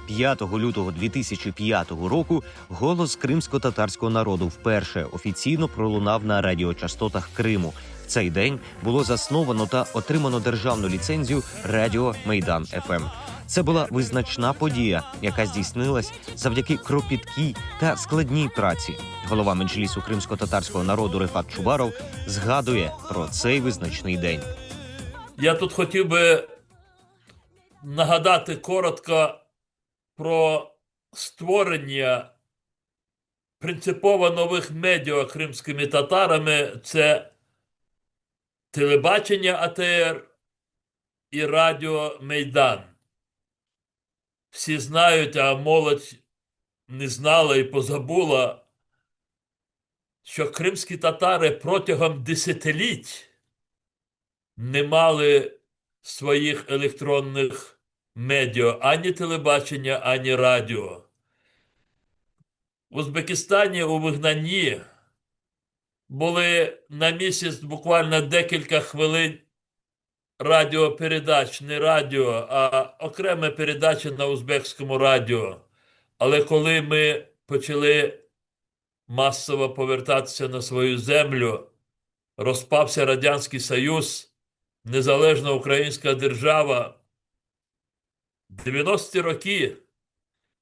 5 лютого 2005 року голос кримсько-татарського народу вперше офіційно пролунав на радіочастотах Криму. В цей день було засновано та отримано державну ліцензію Радіо Майдан ФМ. Це була визначна подія, яка здійснилась завдяки кропіткій та складній праці. Голова Меджлісу кримсько-татарського народу Рифат Чубаров згадує про цей визначний день. Я тут хотів би нагадати коротко про створення принципово нових медіа кримськими татарами. Це телебачення АТР і радіо Майдан. Всі знають, а молодь не знала і позабула, що кримські татари протягом десятиліть не мали своїх електронних медіа, ані телебачення, ані радіо. В Узбекистані у вигнанні були на місяць буквально декілька хвилин радіопередач, не радіо, а окремі передачі на узбекському радіо. Але коли ми почали масово повертатися на свою землю, розпався Радянський Союз, незалежна українська держава, 90-ті роки,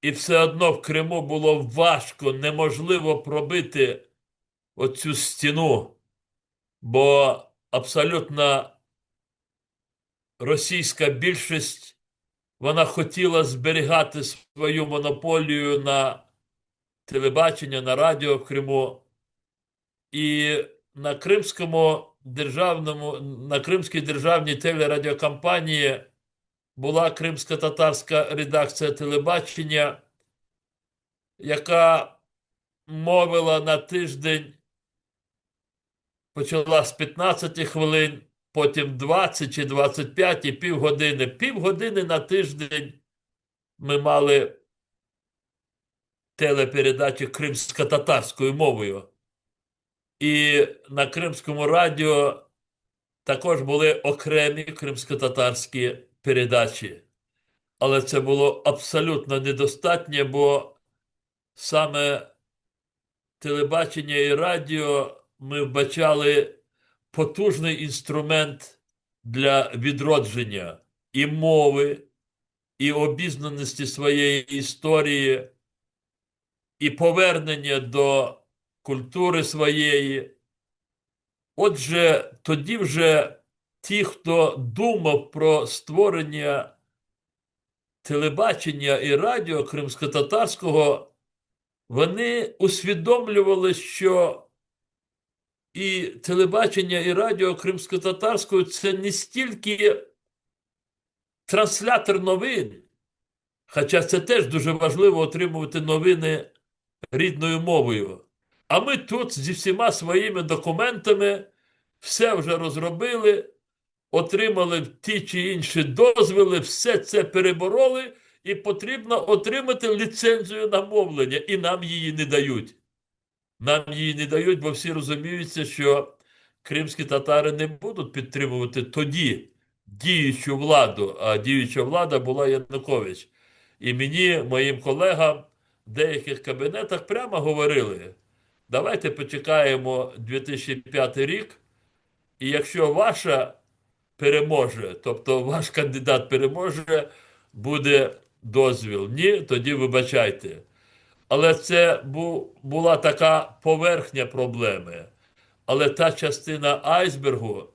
і все одно в Криму було важко, неможливо пробити оцю стіну, бо абсолютно російська більшість, вона хотіла зберігати свою монополію на телебачення, на радіо в Криму. І на Кримській державній телерадіокомпанії була кримсько-татарська редакція телебачення, яка мовила на тиждень, почала з 15 хвилин, потім 20 чи 25 і півгодини. Півгодини на тиждень ми мали телепередачі кримсько-татарською мовою. І на Кримському радіо також були окремі кримсько-татарські передачі. Але це було абсолютно недостатньо, бо саме телебачення і радіо ми вбачали потужний інструмент для відродження і мови, і обізнаності своєї історії, і повернення до культури своєї. Отже, тоді вже ті, хто думав про створення телебачення і радіо кримсько-татарського, вони усвідомлювали, що і телебачення, і радіо кримсько-татарського – це не стільки транслятор новин, хоча це теж дуже важливо отримувати новини рідною мовою. А ми тут зі всіма своїми документами все вже розробили, отримали ті чи інші дозволи, все це перебороли, і потрібно отримати ліцензію на мовлення, і нам її не дають. Нам її не дають, бо всі розуміються, що кримські татари не будуть підтримувати тоді діючу владу, а діюча влада була Янукович. І мені, моїм колегам в деяких кабінетах прямо говорили: давайте почекаємо 2005 рік, і якщо ваша переможе, тобто ваш кандидат переможе, буде дозвіл. Ні, тоді вибачайте. Але це була така поверхня проблеми. Але та частина айсбергу,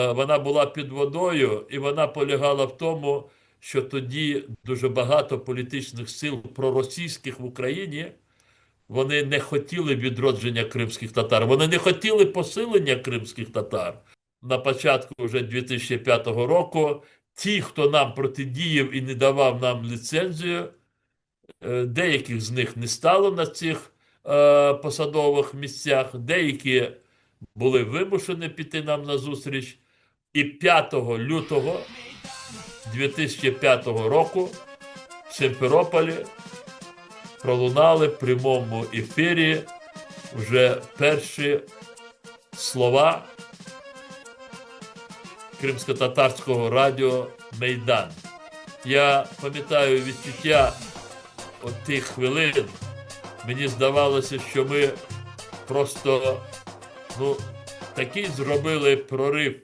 вона була під водою, і вона полягала в тому, що тоді дуже багато політичних сил проросійських в Україні, вони не хотіли відродження кримських татар, вони не хотіли посилення кримських татар. На початку вже 2005 року ті, хто нам протидіяв і не давав нам ліцензію, деяких з них не стало на цих посадових місцях, деякі були вимушені піти нам на зустріч. І 5 лютого 2005 року в Сімферополі пролунали в прямому ефірі вже перші слова кримсько-татарського радіо «Майдан». Я пам'ятаю відчуття от тих хвилин. Мені здавалося, що ми просто такий зробили прорив.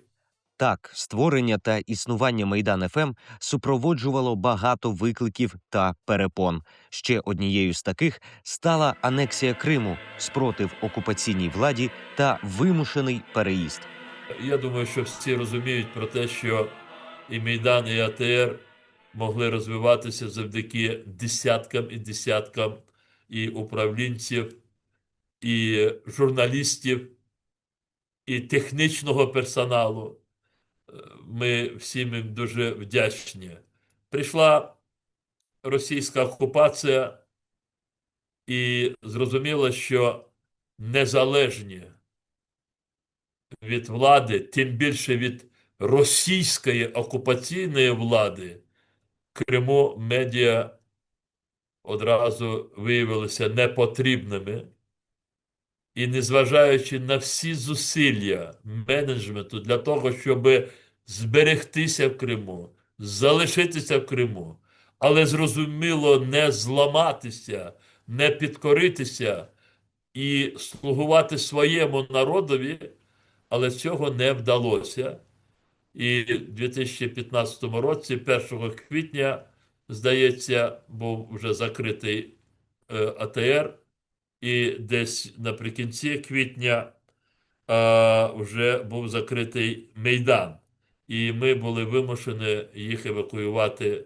Так, створення та існування Майдан ФМ супроводжувало багато викликів та перепон. Ще однією з таких стала анексія Криму, спротив окупаційній владі та вимушений переїзд. Я думаю, що всі розуміють про те, що і Майдан, і АТР могли розвиватися завдяки десяткам і десяткам і управлінців, і журналістів, і технічного персоналу. Ми всім їм дуже вдячні. Прийшла російська окупація і зрозуміло, що незалежні від влади, тим більше від російської окупаційної влади, Криму медіа одразу виявилися непотрібними. І незважаючи на всі зусилля менеджменту для того, щоб зберегтися в Криму, залишитися в Криму, але зрозуміло не зламатися, не підкоритися і слугувати своєму народові, але цього не вдалося. І в 2015 році, 1 квітня, здається, був вже закритий АТР, і десь наприкінці квітня вже був закритий Майдан. І ми були вимушені їх евакуювати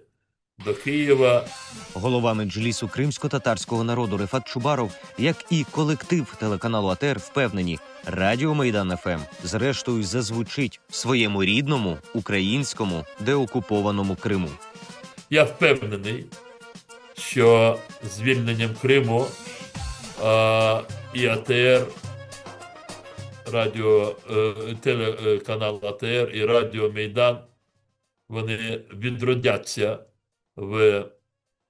до Києва. Голова меджлісу кримсько-татарського народу Рефат Чубаров, як і колектив телеканалу АТР, впевнені, радіо Майдан ФМ зрештою зазвучить в своєму рідному, українському, деокупованому Криму. Я впевнений, що звільненням Криму і АТР, телеканал АТР і радіо Майдан, вони відродяться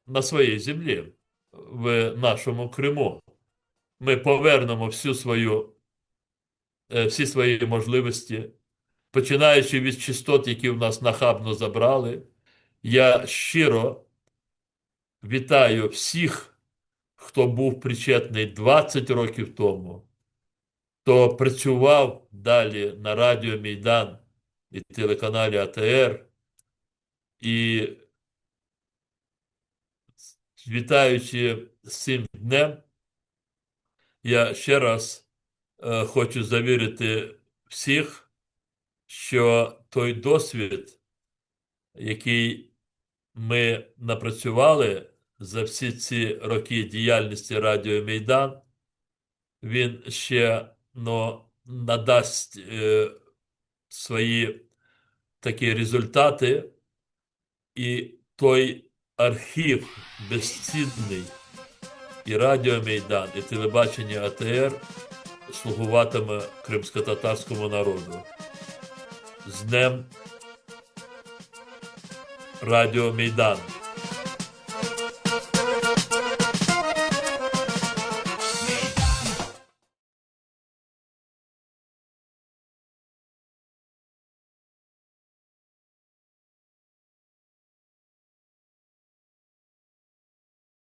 на своїй землі, в нашому Криму. Ми повернемо всі свої можливості, починаючи від частот, які в нас нахабно забрали. Я щиро вітаю всіх, хто був причетний 20 років тому, хто працював далі на радіо Майдан і телеканалі АТР. І вітаючи з цим днем, я ще раз хочу завірити всіх, що той досвід, який ми напрацювали за всі ці роки діяльності радіо Майдан, він ще надасть свої такі результати, і той архів безцінний, і радіо Майдан, і телебачення АТР слугуватиме кримсько-татарському народу. З днем радіо Майдан!